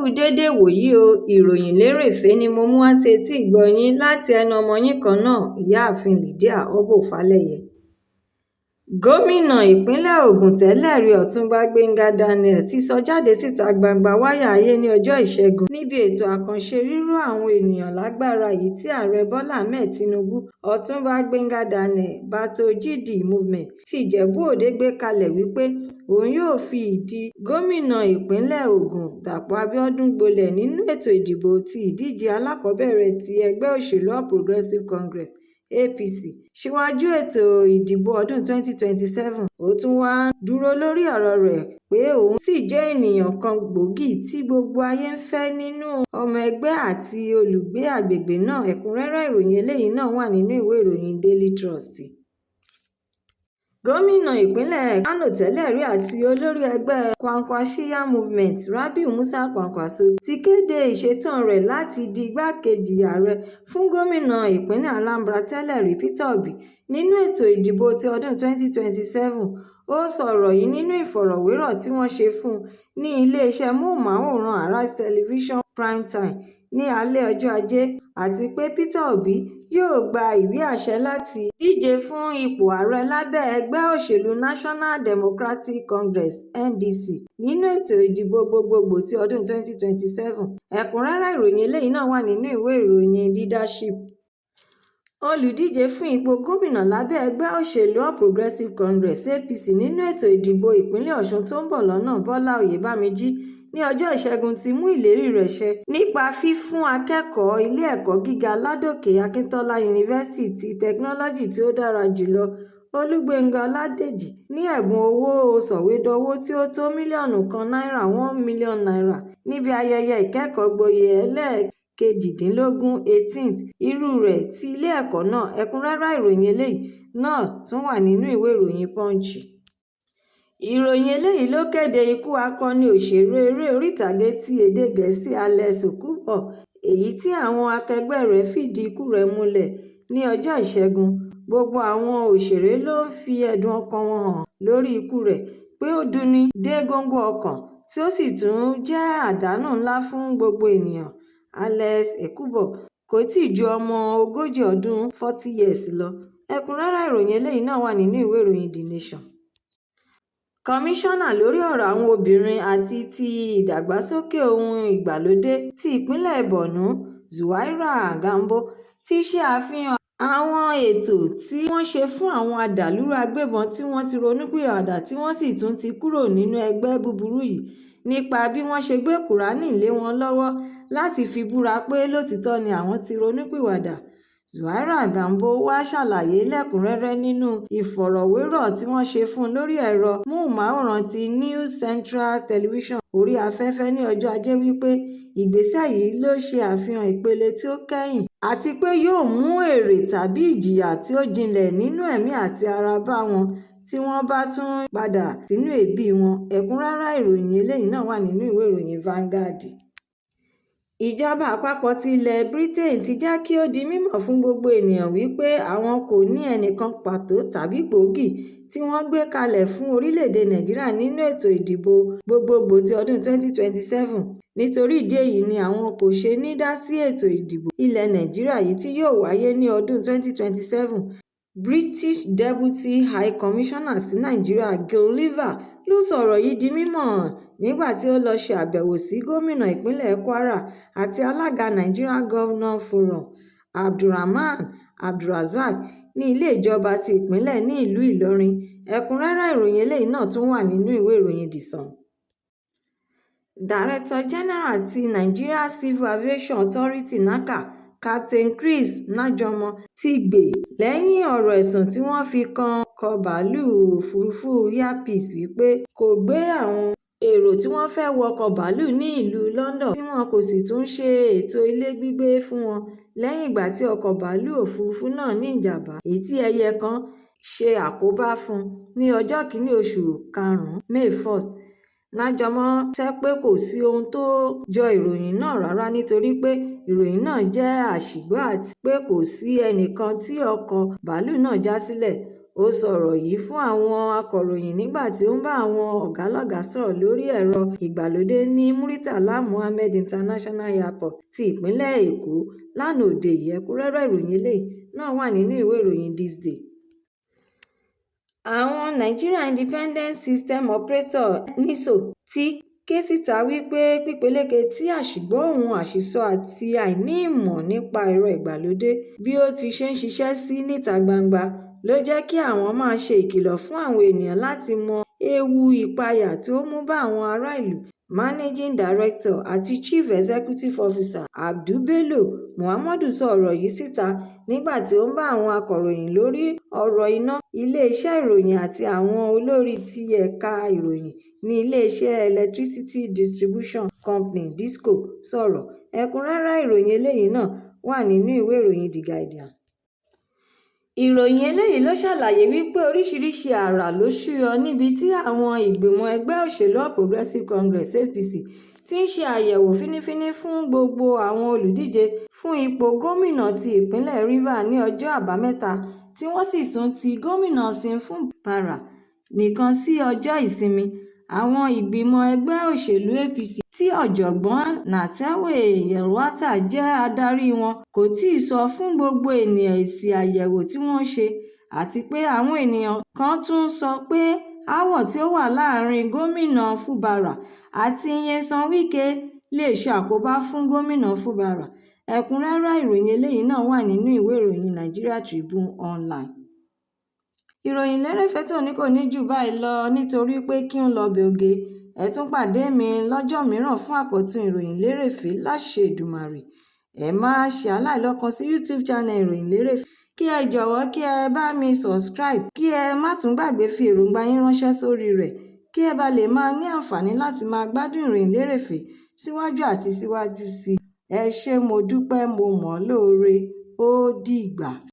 kú déédé wòyí o, ìròyìn lérèfé ni mo mú wá sétí ìgbọ́ yín láti ẹnu ọmọ yín kan náà, ìyáàfin Lydia Ọbọ́falẹ́yẹ. Gómìnà ìpínlẹ̀ Ògùn tẹ́lẹ̀rí Ọ̀túnba Gbénga Daniel ti sọ jáde síta gbangba wáyà ayé ní ọjọ́ Ìṣẹ́gun níbi ètò àkànṣe ríró àwọn ènìyàn lágbára yìí tí Ààrẹ Bọ́lá Ahmed Tinubu, Ọ̀túnba Gbénga Daniel Bátò-Jídé Movement ti Ìjẹ̀bú-Òde gbé kalẹ̀ wípé òun yóò fi ìdí gómìnà ìpínlẹ̀ Ògùn Dàpọ̀ Abíọ́dún gbolẹ̀ nínú ètò ìdìbò ti ìdíje alákọ̀ọ́bẹ̀rẹ̀ ti ẹgbẹ́ òṣèlú All Progressives Congress APC síwájú ètò ìdìbò ọdún 2027. Ó tún wá dúró lórí ọ̀rọ̀ rẹ̀ pé òun sì jẹ́ ènìyàn kan gbòógì tí gbogbo ayé ń fẹ́ nínú ọmọ ẹgbẹ́ àti olùgbé àgbègbè náà. Ẹ̀kúnrẹ́rẹ́ ìròyìn eléyìí náà wà nínú ìwé ìròyìn Daily Trust. Gómìnà ìpínlẹ̀ Kánò tẹ́lẹ̀rí àti olórí ẹgbẹ́ Kwankwansiya Movement Rabiu Musa Kwankwaso ti kéde ìṣetán rẹ̀ láti di igbákejì ààrẹ fún gómìnà ìpínlẹ̀ Anambra tẹ́lẹ̀rí Peter Obi nínú ètò ìdìbò ti ọdún 2027. Ó sọ̀rọ̀ yìí nínú ìfọ̀rọ̀wérọ̀ tí wọ́n ṣe fún un ní iléeṣẹ́ móhùnmáwòrán Arise Television Prime Time ní alẹ́ ọjọ́ Ajé, àti pé Peter Obi yóò gba ìwé àṣẹ láti díje fún ipò ààrẹ lábẹ́ ẹgbẹ́ òṣèlú National Democratic Congress (NDC) nínú ètò ìdìbò gbogbogbò ti ọdún 2027. Ẹ̀kúnrẹ́rẹ́ ìròyìn eléyìí náà wà nínú ìwé ìròyìn Leadership. Olùdíje fún ipò gómìnà lábẹ́ ẹgbẹ́ òṣèlú All Progressives Congress (APC) nínú ètò ìdìbò ìpínlẹ̀ Ọ̀ṣun tó ń bọ̀ lọ́nà, Bọ́lá Oyèbámíjí, ní ọjọ́ Ìṣẹ́gun ti mú ìlérí rẹ̀ ṣẹ nípa fífún akẹ́kọ̀ọ́ ilé ẹ̀kọ́ gíga Ládòkè Akíntọ́lá Yunifásítì ti Tẹkinọ́lọ́jì tí ó dára jùlọ Olúgbénga Ọládèjì ní ẹ̀bùn owó sọ̀wédowó tí ó tó mílíọ̀nù kan náírà (1 million naira) níbi ayẹyẹ ìkẹ́kọ̀ọ́gboyè ẹlẹ́ẹ̀kejìdínlógún 18th irú rẹ̀ ti ilé ẹ̀kọ́ náà. Ẹ̀kúnrẹ́rẹ́ ìròyìn eléyìí náà tún wà nínú ìwé ìròyìn Punch. Ìròyìn eléyìí ló kéde ikú akọni òṣèré eré orí-ìtàgé ti èdè Gẹ̀ẹ́sì Alex Okubo, èyí tí àwọn akẹgbẹ́ rẹ̀ fìdí ikú rẹ̀ múlẹ̀ ní ọjọ́ Ìṣẹ́gun. Gbogbo àwọn òṣèré ló ń fi ẹ̀dùn ọkàn wọn hàn lórí ikú rẹ̀, pé ó dùnni dé góńgó ọkàn tí ó sì tún jẹ́ àdánù ńlá fún gbogbo ènìyàn. Alex Okubo kò tíì ju ọmọ ogójì ọdún 40 years lọ. Ẹ̀kúnrẹ́rẹ́ ìròyìn eléyìí náà wà nínú ìwé ìròyìn The Nation. Kọmíṣánná lórí ọ̀rọ̀ àwọn obìnrin àti ti ìdàgbàsókè ohun ìgbàlódé ti ìpínlẹ̀ Borno, Zuwaira Gambo, ti ṣe àfihàn àwọn ètò tí wọ́n ṣe fún àwọn adàlúrú agbébọn tí wọ́n ti ronúpìwàdà tí wọ́n sì tún ti kúrò nínú ẹgbẹ́ búburú yìí nípa bí wọ́n ṣe gbé Kùránì lé wọn lọ́wọ́ láti fi búra pé lótìítọ́ ni àwọn ti ronúpìwàdà. Zuwaira Gambo wá ṣàlàyé lẹ́kùnrẹ́rẹ́ nínú ìfọ̀rọ̀wérọ̀ tí wọ́n ṣe fún un lórí ẹ̀rọ móhùnmáwòrán ti News Central Television orí afẹ́fẹ́ ní ọjọ́ Ajé wípé ìgbésẹ̀ yìí ló ṣe àfihàn ìpele tí ó kẹ́yìn àti pé yóò mú èrè tàbí ìjìyà tí ó jinlẹ̀ nínú ẹ̀mí àti ara bá wọn tí wọ́n bá tún padà sínú ẹbí wọn. Ẹ̀kúnrẹ́rẹ́ ìròyìn eléyìí náà wà nínú ìwé ìròyìn Vanguard. Ìjọba àpapọ̀ ti ilẹ̀ Britain ti jẹ́ kí ó di mímọ̀ fún gbogbo ènìyàn wípé àwọn kò ní ẹnìkan pàtó tàbí gbòógì tí wọ́n gbé kalẹ̀ fún orílẹ̀-èdè Nàìjíríà nínú ètò ìdìbò gbogbogbò ti ọdún 2027. Nítorí ìdí èyí ni àwọn kò ṣe ní dá sí ètò ìdìbò ilẹ̀ Nàìjíríà yìí tí yóò wáyé ní ọdún 2027. British Deputy High Commissioner sí Nàìjíríà Gil Liver ló sọ̀rọ̀ yìí di mímọ̀ nígbà tí ó lọ ṣe àbẹ̀wò sí gómìnà ìpínlẹ̀ Kwara àti alága Nigeria Governors Forum Abdulrahman Abdulrazak ní ilé ìjọba ti ìpínlẹ̀ ní ìlú Ìlọrin. Ẹ̀kúnrẹ́rẹ́ ìròyìn eléyìí náà tún wà nínú ìwé ìròyìn The Sun. Director General ti Nigeria Civil Aviation Authority (NACA) Captain Chris Najomo ti gbè lẹ́yìn ọ̀rọ̀ ẹ̀sùn tí wọ́n fi kan ọkọ̀ bàálù òfurufú Air Peace wípé kò gbé àwọn èrò tí wọ́n fẹ́ wọkọ̀ bàálù ní ìlú London tí wọn kò sì tún ṣe ètò ilé gbígbé fún wọn lẹ́yìn ìgbà tí ọkọ̀ bàálù òfurufú náà ní ìjàmbá èyí tí ẹyẹ kan ṣe àkóbá fún ní ọjọ́ kìíní oṣù karùn-ún May 1st. Najomo sọ pé kò sí ohun tó jọ ìròyìn náà rárá nítorí pé ìròyìn náà jẹ́ àṣìgbọ́ àti pé kò sí ẹnìkan tí ọkọ̀ bàálù náà já sílẹ̀. ó sọ̀rọ̀ yìí fún àwọn akọ̀ròyìn nígbà tí ó ń bá àwọn ọ̀gálọ́gàá sọ̀rọ̀ lórí ẹ̀rọ ìgbàlódé ní Muritala Muhammed International Airport ti ìpínlẹ̀ Èkó lánàá òde yìí. Ẹ̀kúnrẹ́rẹ́ ìròyìn eléyìí náà wà nínú ìwé ìròyìn This Day. Àwọn Nigeria Independent System Operator (NISO) ti ké síta wípé pípeléke tí àṣìgbọ́-ohùn àṣìsọ àti àìní ìmọ̀ nípa ẹ̀rọ ìgbàlódé bí ó ti ṣe ń ṣiṣẹ́ sí níta gbangba ló jẹ́ kí àwọn máa ṣe ìkìlọ̀ fún àwọn ènìyàn láti mọ ewu ìpayà tí ó mú bá àwọn ará ìlú. Managing Director àti Chief Executive Officer Abdul Bello Muhammadu sọ ọ̀rọ̀ yìí síta nígbà tí ó ń bá àwọn akọ̀ròyìn lórí ọ̀rọ̀ iná, ilé-iṣẹ́ ìròyìn àti àwọn olórí ti ẹ̀ka ìròyìn ní ilé-iṣẹ́ Electricity Distribution Company (DISCO) sọ̀rọ̀. Ẹ̀kúnrẹ́rẹ́ ìròyìn eléyìí náà wà nínú ìwé ìròyìn The Guardian. Ìròyìn eléyìí ló ṣàlàyé wípé oríṣiríṣi àrà ló ṣúyọ níbi tí àwọn ìgbìmọ̀ ẹgbẹ́ òṣèlú All Progressives Congress (APC) ti ń ṣe àyẹ̀wò fínífíní fún gbogbo àwọn olùdíje fún ipò gómìnà ti ìpínlẹ̀ Rivers ní ọjọ́ Àbámẹ́ta, tí wọ́n sì sún ti gómìnà Simon Para nìkan sí ọjọ́ Ìsinmi. Àwọn ìgbìmọ̀ ẹgbẹ́ òṣèlú APC tí ọ̀jọ̀gbọ́n Natawe Yelwata jẹ́ adarí wọn kò tíì sọ fún gbogbo ènìyàn èsì àyẹ̀wò tí wọ́n ṣe, àti pé àwọn ènìyàn kan tún sọ pé aáwọ̀ tí ó wà láàrin gómìnà Fubara àti Nyesom Wike lè ṣe àkóbá fún gómìnà Fubara. Ẹ̀kúnrẹ́rẹ́ ìròyìn eléyìí náà wà nínú ìwé ìròyìn Nigeria Tribune Online. Ìròyìn lérèfé tòní kò ní jù báyìí lọ nítorí pé kí n lọ bẹ̀ oge. Ẹ tún pàdé mi lọ́jọ́ mìíràn fún àkọ́tún ìròyìn lérèfé láṣẹ Èdùmàrè. Ẹ má ṣe aláìlọ́kan sí YouTube channel ìròyìn lérèfé. Kí ẹ jọ̀wọ́ kí ẹ bá mi subscribe, kí ẹ má tún gbàgbé fi èròǹgbà yín ránṣẹ́ sórí rẹ̀, kí ẹ bá lè máa ní àǹfààní láti máa gbádùn ìròyìn lérèfé síwájú àti síwájú sí i. Ẹ ṣé mo dúpẹ́, mo mọ̀ ọ́ lóore. Ó dìgbà.